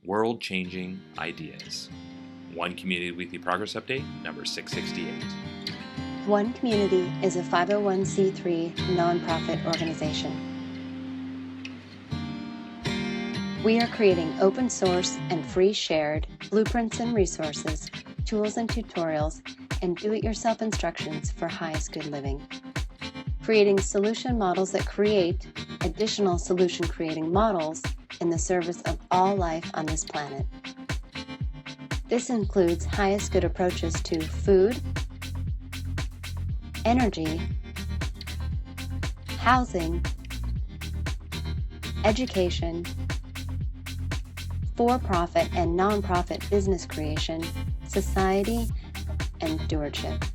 World-changing ideas. One Community Weekly Progress Update, number 668. One Community is a 501c3 nonprofit organization. We are creating open source and free shared blueprints and resources, tools and tutorials, and do-it-yourself instructions for highest good living. Creating solution models that create additional solution creating models in the service of all life on this planet. This includes highest good approaches to food, energy, housing, education, for-profit and non-profit business creation, society, and stewardship.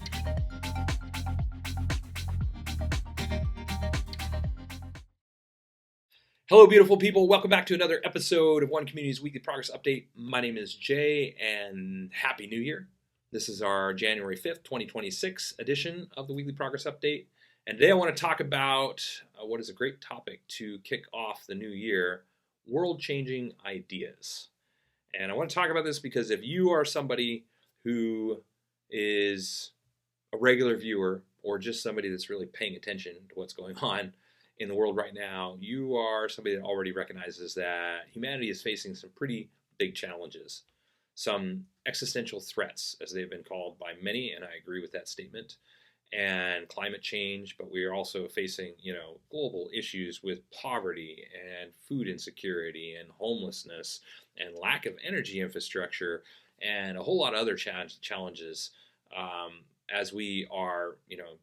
Hello, beautiful people. Welcome back to another episode of One Community's Weekly Progress Update. My name is Jay, and Happy New Year. This is our January 5th, 2026 edition of the Weekly Progress Update. And today I want to talk about what is a great topic to kick off the new year, world-changing ideas. And I want to talk about this because if you are somebody who is a regular viewer or just somebody that's really paying attention to what's going on in the world right now, you are somebody that already recognizes that humanity is facing some pretty big challenges, some existential threats, as they've been called by many, and I agree with that statement, and climate change, but we are also facing, global issues with poverty and food insecurity and homelessness and lack of energy infrastructure and a whole lot of other challenges as we are,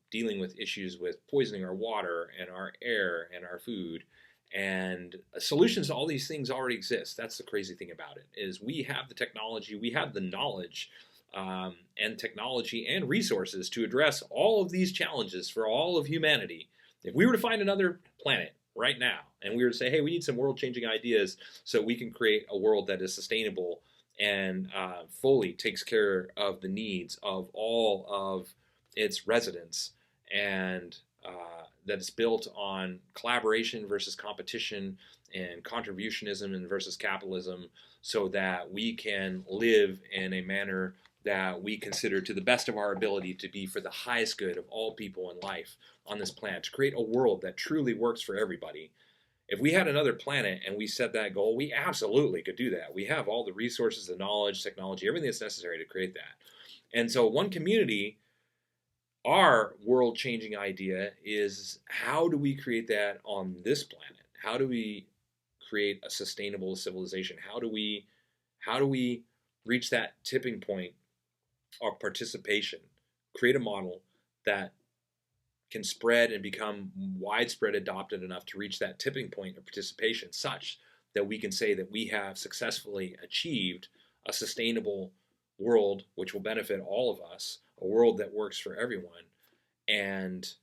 dealing with issues with poisoning our water and our air and our food. And solutions to all these things already exist. That's the crazy thing about it, is we have the technology, we have the knowledge and technology and resources to address all of these challenges for all of humanity. If we were to find another planet right now and we were to say, hey, we need some world-changing ideas so we can create a world that is sustainable and fully takes care of the needs of all of its residents, and that is built on collaboration versus competition and contributionism and versus capitalism, so that we can live in a manner that we consider to the best of our ability to be for the highest good of all people in life on this planet, to create a world that truly works for everybody. If we had another planet and we set that goal, we absolutely could do that. We have all the resources, the knowledge, technology, everything that's necessary to create that. And so One Community, our world-changing idea is, how do we create that on this planet? How do we create a sustainable civilization? How do we reach that tipping point of participation? Create a model that can spread and become widespread adopted enough to reach that tipping point of participation, such that we can say that we have successfully achieved a sustainable world which will benefit all of us, a world that works for everyone, and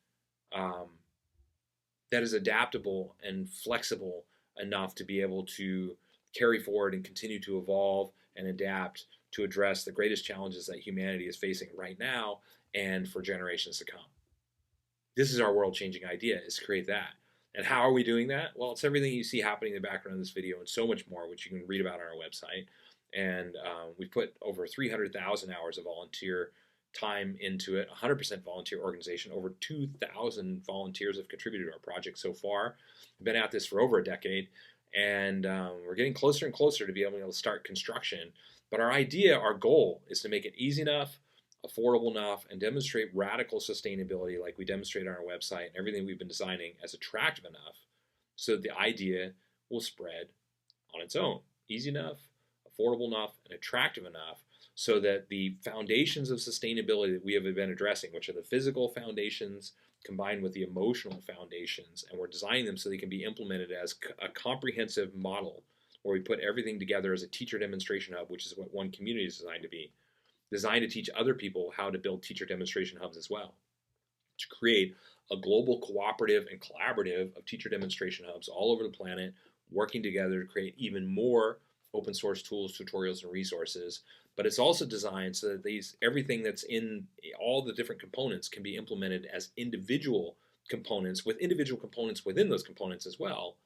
that is adaptable and flexible enough to be able to carry forward and continue to evolve and adapt to address the greatest challenges that humanity is facing right now and for generations to come. This is our world-changing idea, is to create that. And how are we doing that? Well, it's everything you see happening in the background of this video and so much more, which you can read about on our website. And we've put over 300,000 hours of volunteer time into it, 100% volunteer organization. Over 2,000 volunteers have contributed to our project so far. We've been at this for over a decade, and we're getting closer and closer to be able to start construction. But our idea, our goal, is to make it easy enough, affordable enough, and demonstrate radical sustainability like we demonstrate on our website, and everything we've been designing as attractive enough so that the idea will spread on its own. Easy enough, affordable enough, and attractive enough so that the foundations of sustainability that we have been addressing, which are the physical foundations combined with the emotional foundations, and we're designing them so they can be implemented as a comprehensive model where we put everything together as a teacher demonstration hub, which is what One Community is designed to be. Designed to teach other people how to build teacher demonstration hubs as well, to create a global cooperative and collaborative of teacher demonstration hubs all over the planet, working together to create even more open source tools, tutorials, and resources. But it's also designed so that everything that's in all the different components can be implemented as individual components with individual components within those components as well,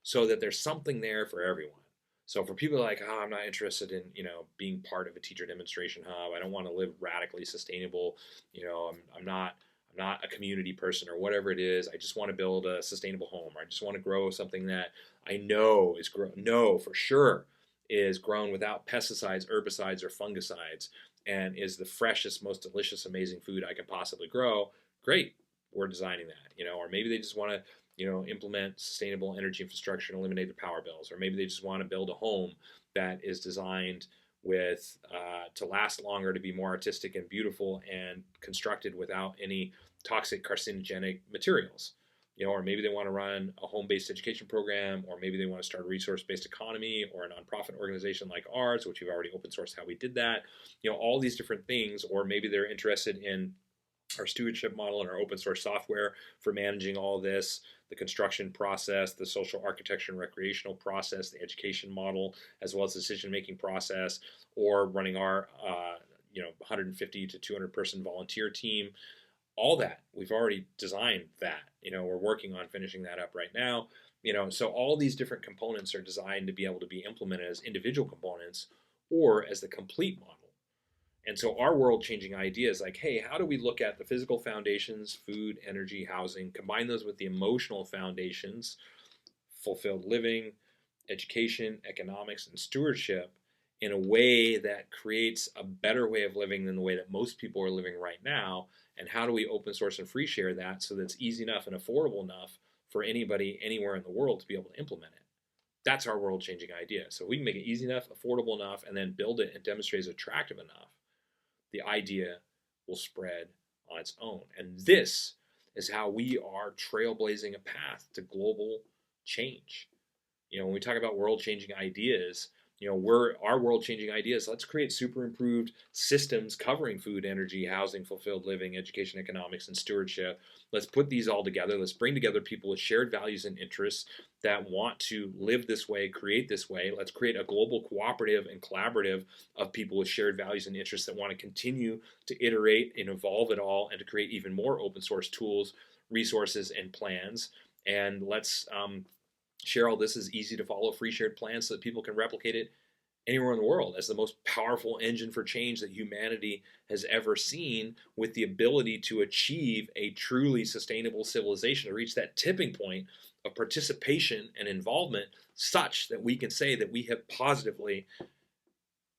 so that there's something there for everyone. So for people like, oh, I'm not interested in, being part of a teacher demonstration hub. I don't want to live radically sustainable. I'm not a community person or whatever it is. I just want to build a sustainable home. Or I just want to grow something that I know know for sure is grown without pesticides, herbicides, or fungicides, and is the freshest, most delicious, amazing food I can possibly grow. Great, we're designing that. Or maybe they just want to implement sustainable energy infrastructure and eliminate their power bills. Or maybe they just want to build a home that is designed with to last longer, to be more artistic and beautiful, and constructed without any toxic carcinogenic materials. Or maybe they want to run a home-based education program, or maybe they want to start a resource-based economy or a nonprofit organization like ours, which we've already open sourced how we did that. All these different things. Or maybe they're interested in our stewardship model and our open source software for managing all this, the construction process, the social architecture and recreational process, the education model, as well as the decision-making process, or running our 150 to 200 person volunteer team. All that, we've already designed that. We're working on finishing that up right now. So all these different components are designed to be able to be implemented as individual components or as the complete model. And so our world-changing idea is like, hey, how do we look at the physical foundations, food, energy, housing, combine those with the emotional foundations, fulfilled living, education, economics, and stewardship, in a way that creates a better way of living than the way that most people are living right now? And how do we open source and free share that so that it's easy enough and affordable enough for anybody anywhere in the world to be able to implement it? That's our world-changing idea. So we can make it easy enough, affordable enough, and then build it and demonstrate as attractive enough, the idea will spread on its own. And this is how we are trailblazing a path to global change. When we talk about world-changing ideas, our world-changing ideas, let's create super improved systems covering food, energy, housing, fulfilled living, education, economics, and stewardship. Let's put these all together. Let's bring together people with shared values and interests that want to live this way, create this way. Let's create a global cooperative and collaborative of people with shared values and interests that want to continue to iterate and evolve it all, and to create even more open source tools, resources, and plans. And let's share all this as easy to follow free shared plans so that people can replicate it anywhere in the world as the most powerful engine for change that humanity has ever seen, with the ability to achieve a truly sustainable civilization, to reach that tipping point of participation and involvement such that we can say that we have positively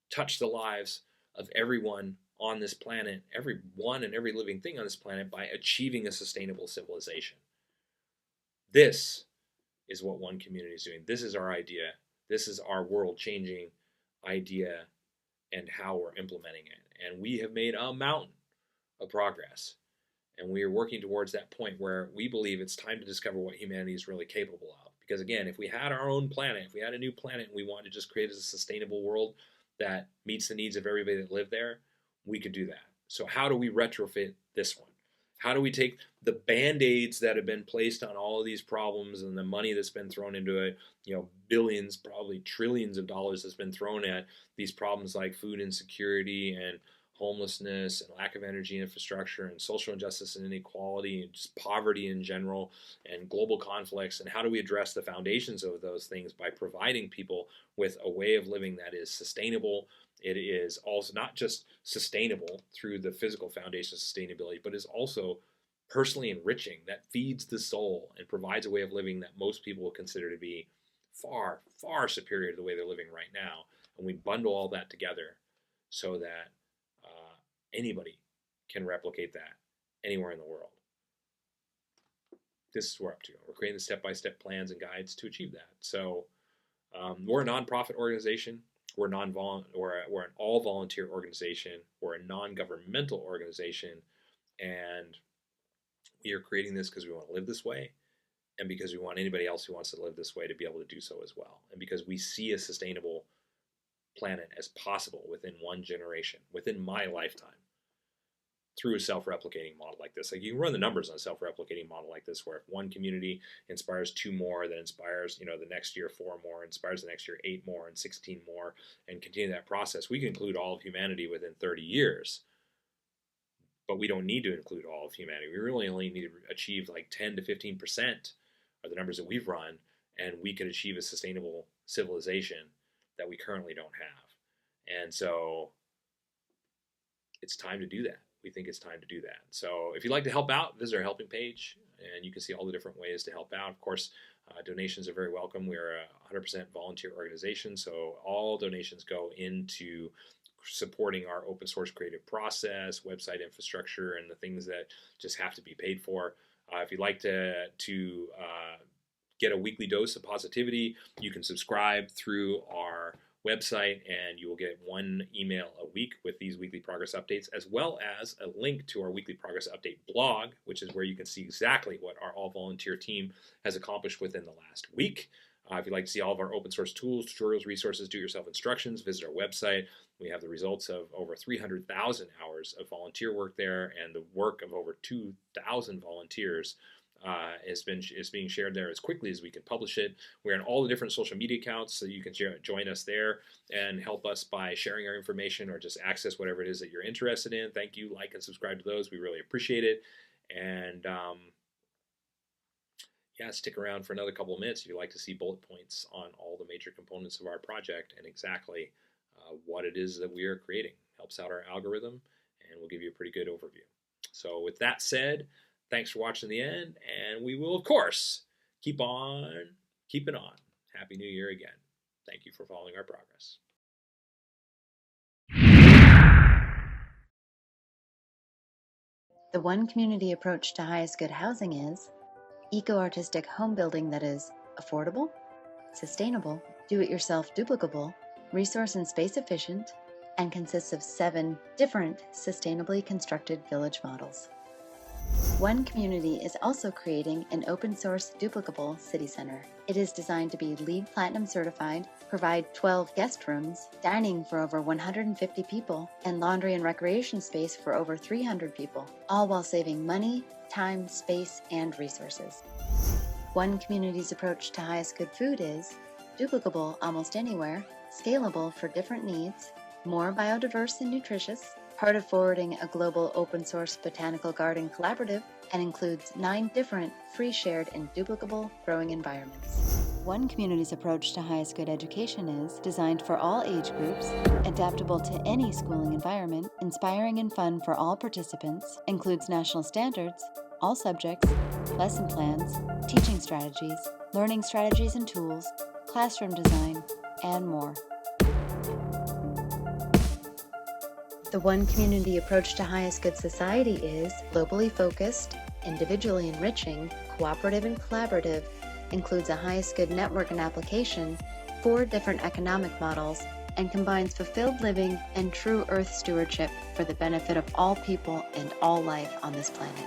touched the lives of everyone on this planet, everyone and every living thing on this planet, by achieving a sustainable civilization. This is what One Community is doing. This is our idea. This is our world-changing idea and how we're implementing it. And we have made a mountain of progress. And we are working towards that point where we believe it's time to discover what humanity is really capable of. Because again, if we had our own planet, if we had a new planet and we wanted to just create a sustainable world that meets the needs of everybody that lived there, we could do that. So how do we retrofit this one? How do we take the band-aids that have been placed on all of these problems and the money that's been thrown into it, billions, probably trillions of dollars that's been thrown at these problems like food insecurity and homelessness and lack of energy infrastructure and social injustice and inequality and just poverty in general and global conflicts, and how do we address the foundations of those things by providing people with a way of living that is sustainable? It is also not just sustainable through the physical foundation of sustainability, but is also personally enriching, that feeds the soul and provides a way of living that most people will consider to be far, far superior to the way they're living right now. And we bundle all that together so that anybody can replicate that anywhere in the world. This is where we're up to. We're creating the step-by-step plans and guides to achieve that. So we're a nonprofit organization. We're an all-volunteer organization. We're a non-governmental organization. And we are creating this because we want to live this way, and because we want anybody else who wants to live this way to be able to do so as well. And because we see a sustainable planet as possible within one generation, within my lifetime, through a self-replicating model like this. Like, you can run the numbers on a self-replicating model like this, where if one community inspires 2 more, that inspires, the next year 4 more, inspires the next year 8 more, and 16 more, and continue that process, we can include all of humanity within 30 years. But we don't need to include all of humanity. We really only need to achieve like 10 to 15% of the numbers that we've run, and we could achieve a sustainable civilization that we currently don't have. And so it's time to do that. We think it's time to do that. So if you'd like to help out, visit our helping page, and you can see all the different ways to help out. Of course, donations are very welcome. We're a 100% volunteer organization, so all donations go into supporting our open source creative process, website infrastructure, and the things that just have to be paid for. If you'd like to get a weekly dose of positivity, you can subscribe through our website, and you will get one email a week with these weekly progress updates, as well as a link to our weekly progress update blog, which is where you can see exactly what our all-volunteer team has accomplished within the last week. If you'd like to see all of our open source tools, tutorials, resources, do-it-yourself instructions, visit our website. We have the results of over 300,000 hours of volunteer work there, and the work of over 2,000 volunteers is being shared there as quickly as we can publish it. We're on all the different social media accounts, so you can join us there and help us by sharing our information or just access whatever it is that you're interested in. Thank you. Like and subscribe to those. We really appreciate it. And yeah, stick around for another couple of minutes if you'd like to see bullet points on all the major components of our project and exactly what it is that we are creating. Helps out our algorithm, and we'll give you a pretty good overview. So with that said, thanks for watching the end, and we will, of course, keep on keeping on. Happy New Year again. Thank you for following our progress. The one community approach to highest good housing is eco-artistic home building that is affordable, sustainable, do-it-yourself duplicable, resource and space efficient, and consists of 7 different sustainably constructed village models. One Community is also creating an open-source duplicable city center. It is designed to be LEED Platinum certified, provide 12 guest rooms, dining for over 150 people, and laundry and recreation space for over 300 people, all while saving money, time, space, and resources. One Community's approach to highest good food is duplicable almost anywhere, scalable for different needs, more biodiverse and nutritious, part of forwarding a global open-source botanical garden collaborative, and includes 9 different free, shared, and duplicable growing environments. One Community's approach to highest good education is designed for all age groups, adaptable to any schooling environment, inspiring and fun for all participants, includes national standards, all subjects, lesson plans, teaching strategies, learning strategies and tools, classroom design, and more. The One Community approach to highest good society is globally focused, individually enriching, cooperative and collaborative, includes a highest good network and application, 4 different economic models, and combines fulfilled living and true earth stewardship for the benefit of all people and all life on this planet.